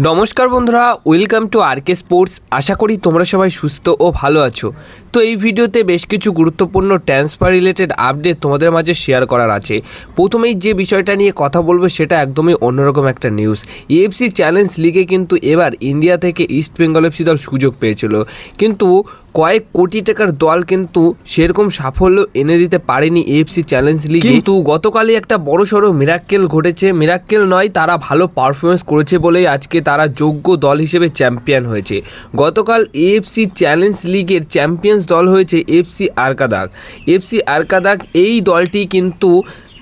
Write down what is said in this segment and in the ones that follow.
নমস্কার বন্ধুরা, welcome to আরকে sports. আশা করি তোমরা সবাই সুস্থ ও ভালো আছো। তো এই ভিডিওতে বেশ কিছু গুরুত্বপূর্ণ ট্রান্সফার রিলেটেড আপডেট তোমাদের মাঝে শেয়ার করার আছে। প্রথমেই যে বিষয়টা নিয়ে কথা বলবো সেটা একদমই অন্যরকম একটা নিউজ। এএফসি চ্যালেঞ্জ লিগে কিন্তু এবার ইন্ডিয়া থেকে ইস্ট বেঙ্গল এফসি দল সুযোগ পেয়েছিল, কিন্তু কয়েক কোটি টাকার দল কিন্তু সেরকম সাফল্য এনে দিতে পারেনি এএফসি চ্যালেঞ্জ লিগে। কিন্তু গতকালই একটা বড়সড় মিরাক্কেল ঘটেছে। মিরাক্কেল নয়, তারা ভালো পারফরমেন্স করেছে বলেই আজকে তারা যোগ্য দল হিসেবে চ্যাম্পিয়ন হয়েছে। গতকাল এএফসি চ্যালেঞ্জ লিগের চ্যাম্পিয়ন্স দল হয়েছে এফসি আরকাদাগ। এফসি আরকাদাগ এই দলটি কিন্তু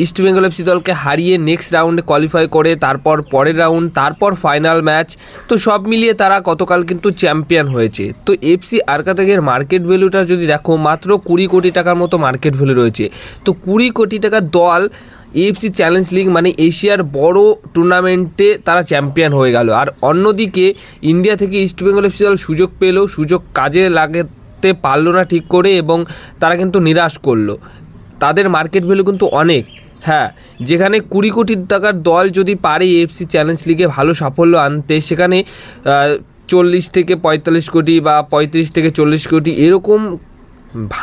ইস্ট বেঙ্গল এফসি দলকে হারিয়ে নেক্সট রাউন্ডে কোয়ালিফাই করে, তারপর পরের রাউন্ড, তারপর ফাইনাল ম্যাচ, তো সব মিলিয়ে তারা গতকাল কিন্তু চ্যাম্পিয়ন হয়েছে। তো এফসি আরকাদাগের মার্কেট ভ্যালুটা যদি দেখো, মাত্র 20 কোটি টাকার মতো মার্কেট ভ্যালু রয়েছে। তো 20 কোটি টাকার দল এএফসি চ্যালেঞ্জ লিগ মানে এশিয়ার বড় টুর্নামেন্টে তারা চ্যাম্পিয়ন হয়ে গেল। আর অন্যদিকে ইন্ডিয়া থেকে ইস্ট বেঙ্গল এফসি দল সুযোগ পেল, সুযোগ কাজে লাগাতে পারলো না ঠিক করে, এবং তারা কিন্তু নিরাশ করলো। তাদের মার্কেট ভ্যালু কিন্তু অনেক, হ্যাঁ, যেখানে 20 কোটি টাকার দল যদি পারে এএফসি চ্যালেঞ্জ লিগে ভালো সাফল্য আনতে, সেখানে 40 থেকে 45 কোটি বা 35 থেকে 40 কোটি এরকম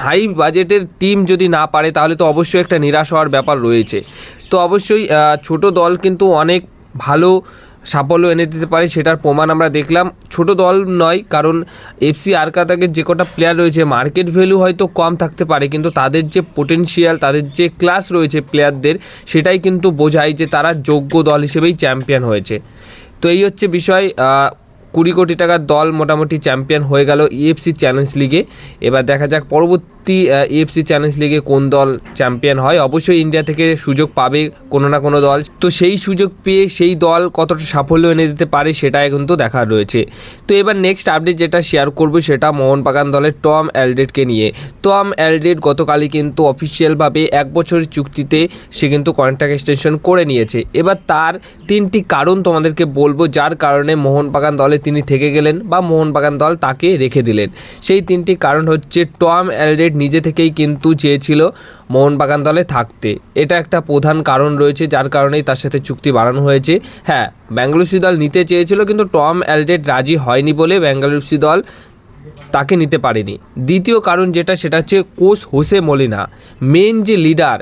হাই বাজেটের টিম যদি না পারে, তাহলে তো অবশ্যই একটা নিরাশ হওয়ার ব্যাপার রয়েছে। তো অবশ্যই ছোট দল কিন্তু অনেক ভালো সাফল্য এনে দিতে পারে, সেটার প্রমাণ আমরা দেখলাম। ছোট দল নয়, কারণ এফসি আরকাদাগের যে কটা প্লেয়ার রয়েছে মার্কেট ভ্যালু হয়তো কম থাকতে পারে, কিন্তু তাদের যে পোটেনশিয়াল, তাদের যে ক্লাস রয়েছে প্লেয়ারদের, সেটাই কিন্তু বোঝায় যে তারা যোগ্য দল হিসেবেই চ্যাম্পিয়ন হয়েছে। তো এই হচ্ছে বিষয়। 20 কোটি টাকার দল মোটামুটি চ্যাম্পিয়ন হয়ে গেল ইএফসি চ্যালেঞ্জ লিগে। এবার দেখা যাক পরবর্তী ইএফসি চ্যালেঞ্জ লিগে কোন দল চ্যাম্পিয়ন হয়। অবশ্যই ইন্ডিয়া থেকে সুযোগ পাবে কোনো না কোনো দল, তো সেই সুযোগ পেয়ে সেই দল কতটা সাফল্য এনে দিতে পারে সেটাই কিন্তু দেখার রয়েছে। তো এবার নেক্সট আপডেট যেটা শেয়ার করবো সেটা মোহনবাগান দলের টম অ্যালড্রেডকে নিয়ে। টম অ্যালড্রেড গতকালই কিন্তু অফিসিয়ালভাবে 1 বছরের চুক্তিতে সে কিন্তু কন্ট্রাক্ট এক্সটেনশন করে নিয়েছে। এবার তার 3টি কারণ তোমাদেরকে বলবো, যার কারণে মোহনবাগান দলে তিনি থেকে গেলেন বা মোহনবাগান দল তাকে রেখে দিলেন। সেই 3টি কারণ হচ্ছে, টম অ্যালড্রেড নিজে থেকেই কিন্তু চেয়েছিল মোহনবাগান দলে থাকতে, এটা একটা প্রধান কারণ রয়েছে, যার কারণেই তার সাথে চুক্তি বাড়ানো হয়েছে। হ্যাঁ, ব্যাঙ্গালোর এফসি দল নিতে চেয়েছিল, কিন্তু টম অ্যালড্রেড রাজি হয়নি বলে ব্যাঙ্গালোর এফসি দল তাকে নিতে পারেনি। দ্বিতীয় কারণ যেটা, সেটা হচ্ছে কোচ হোসে মলিনা, মেন যে লিডার,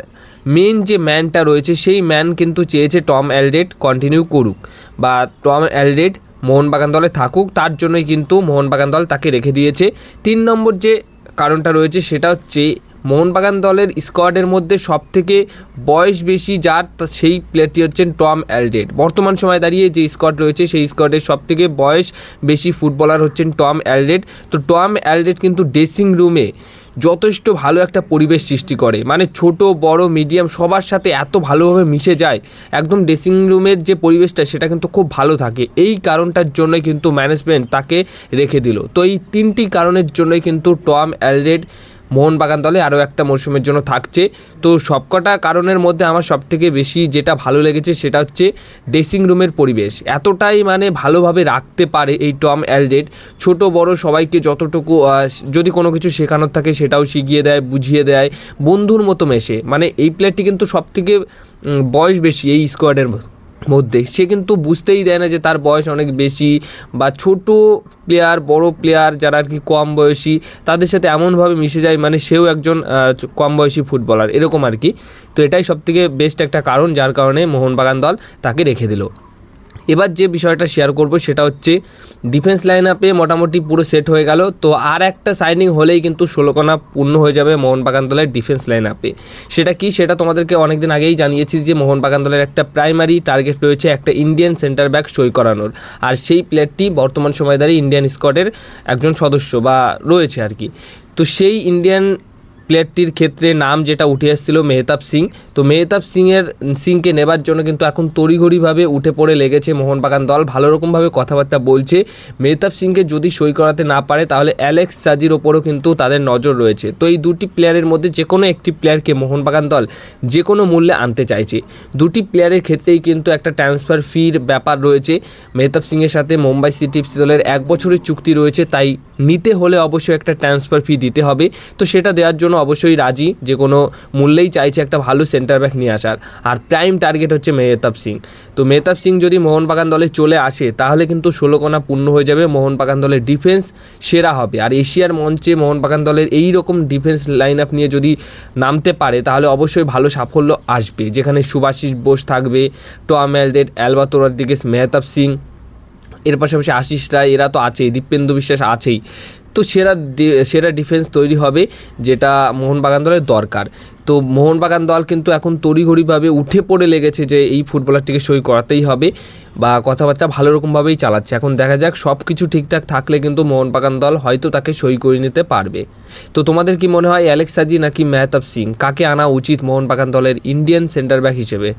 মেন যে ম্যানটা রয়েছে, সেই ম্যান কিন্তু চেয়েছে টম অ্যালড্রেড কন্টিনিউ করুক বা টম অ্যালড্রেড মোহনবাগান দলে থাকুক, তার জন্যই কিন্তু মোহনবাগান দল তাকে রেখে দিয়েছে। 3 নম্বর যে কারণটা রয়েছে সেটা হচ্ছে, মোহনবাগান দলের স্কোয়াডের মধ্যে সবথেকে বয়স বেশি যার, সেই প্লেয়ারটি হচ্ছেন টম অ্যালড্রেড। বর্তমান সময় দাঁড়িয়ে যে স্কোয়াড রয়েছে সেই স্কোয়াডের সবথেকে বয়স বেশি ফুটবলার হচ্ছেন টম অ্যালড্রেড। তো টম অ্যালড্রেড কিন্তু ড্রেসিং রুমে যথেষ্ট ভালো একটা পরিবেশ সৃষ্টি করে, মানে ছোট বড় মিডিয়াম সবার সাথে এত ভালোভাবে মিশে যায়, একদম ড্রেসিং রুমের যে পরিবেশটা সেটা কিন্তু খুব ভালো থাকে। এই কারণটার জন্যই কিন্তু ম্যানেজমেন্ট তাকে রেখে দিল। তো এই 3টি কারণের জন্যই কিন্তু টম অ্যালড্রেড মোহনবাগান দলে আরও একটা মরশুমের জন্য থাকছে। তো সবকটা কারণের মধ্যে আমার সবথেকে বেশি যেটা ভালো লেগেছে সেটা হচ্ছে ড্রেসিং রুমের পরিবেশ এতটাই মানে ভালোভাবে রাখতে পারে এই টম অ্যালড্রেড। ছোট বড় সবাইকে যতটুকু যদি কোনো কিছু শেখানোর থাকে সেটাও শিখিয়ে দেয়, বুঝিয়ে দেয়, বন্ধুর মতো মেশে। মানে এই প্লেয়ারটি কিন্তু সবথেকে বয়স বেশি এই স্কোয়াডের মধ্যে, সে কিন্তু বুঝতেই দেয় না যে তার বয়স অনেক বেশি বা ছোট প্লেয়ার, বড় প্লেয়ার যারা আর কি কম বয়সী, তাদের সাথে এমনভাবে মিশে যায় মানে সেও একজন কম বয়সী ফুটবলার, এরকম আর কি। তো এটাই সবথেকে বেস্ট একটা কারণ, যার কারণে মোহনবাগান দল তাকে রেখে দিল। এবার যে বিষয়টা শেয়ার করব সেটা হচ্ছে, ডিফেন্স লাইন আপে মোটামুটি পুরো সেট হয়ে গেল। তো আর একটা সাইনিং হলেই কিন্তু 16 কোনা পূর্ণ হয়ে যাবে মোহনবাগান দলের ডিফেন্স লাইন আপে। সেটা কি, সেটা তোমাদেরকে অনেকদিন আগেই জানিয়েছি যে মোহনবাগান দলের একটা প্রাইমারি টার্গেট রয়েছে একটা ইন্ডিয়ান সেন্টার ব্যাক সই করানোর, আর সেই প্লেয়ারটি বর্তমান সময় দাঁড়িয়ে ইন্ডিয়ান স্কোয়াডের একজন সদস্য বা রয়েছে আর কি। তো সেই ইন্ডিয়ান প্লেয়ারটির ক্ষেত্রে নাম যেটা উঠে আসছিল মেহতাব সিং। তো মেহতাব সিংকে নেবার জন্য কিন্তু এখন তড়িঘড়িভাবে উঠে পড়ে লেগেছে মোহনবাগান দল, ভালো রকমভাবে কথাবার্তা বলছে। মেহতাব সিংকে যদি সই করাতে না পারে তাহলে অ্যালেক্স সাজির ওপরও কিন্তু তাদের নজর রয়েছে। তো এই 2টি প্লেয়ারের মধ্যে যে কোনো একটি প্লেয়ারকে মোহনবাগান দল যে কোনো মূল্যে আনতে চাইছে। 2টি প্লেয়ারের ক্ষেত্রেই কিন্তু একটা ট্রান্সফার ফির ব্যাপার রয়েছে। মেহতাব সিংয়ের সাথে মুম্বাই সিটি এফসি দলের 1 বছরের চুক্তি রয়েছে, তাই নিতে হলে অবশ্যই একটা ট্রান্সফার ফি দিতে হবে। তো সেটা দেওয়ার জন্য অবশ্যই রাজি, যে কোনো মূল্যেই চাইছে একটা ভালো সেন্টার সেন্টার ব্যাক নিয়ে আসার। আর প্রাইম টার্গেট হচ্ছে মেহতাব সিং। তো মেহতাব সিং যদি মোহনবাগান দলে চলে আসে তাহলে কিন্তু 16 কোনা পূর্ণ হয়ে যাবে, মোহনবাগান দলের ডিফেন্স সেরা হবে। আর এশিয়ার মঞ্চে মোহনবাগান দলের এই রকম ডিফেন্স লাইন আপ নিয়ে যদি নামতে পারে তাহলে অবশ্যই ভালো সাফল্য আসবে, যেখানে সুভাশিস বোস থাকবে, Tom Aldred, Alberto Rodriguez, Mehtab Singh, এর পাশাপাশি আশিস রায়, এরা তো আছেই, দীপেন্দু বিশ্বাস আছেই। তো সেরা ডিফেন্স তৈরি হবে, যেটা মোহনবাগান দলের দরকার। তো মোহনবাগান দল কিন্তু এখন তড়িঘড়িভাবে উঠে পড়ে লেগেছে যে এই ফুটবলারটিকে সই করাতেই হবে, বা কথাবার্তা ভালো রকমভাবেই চালাচ্ছে। এখন দেখা যাক, সব কিছু ঠিকঠাক থাকলে কিন্তু মোহনবাগান দল হয়তো তাকে সই করে নিতে পারবে। তো তোমাদের কি মনে হয়, অ্যালেক্স সাজি নাকি মেহতাব সিং, কাকে আনা উচিত মোহনবাগান দলের ইন্ডিয়ান সেন্টার ব্যাক হিসেবে?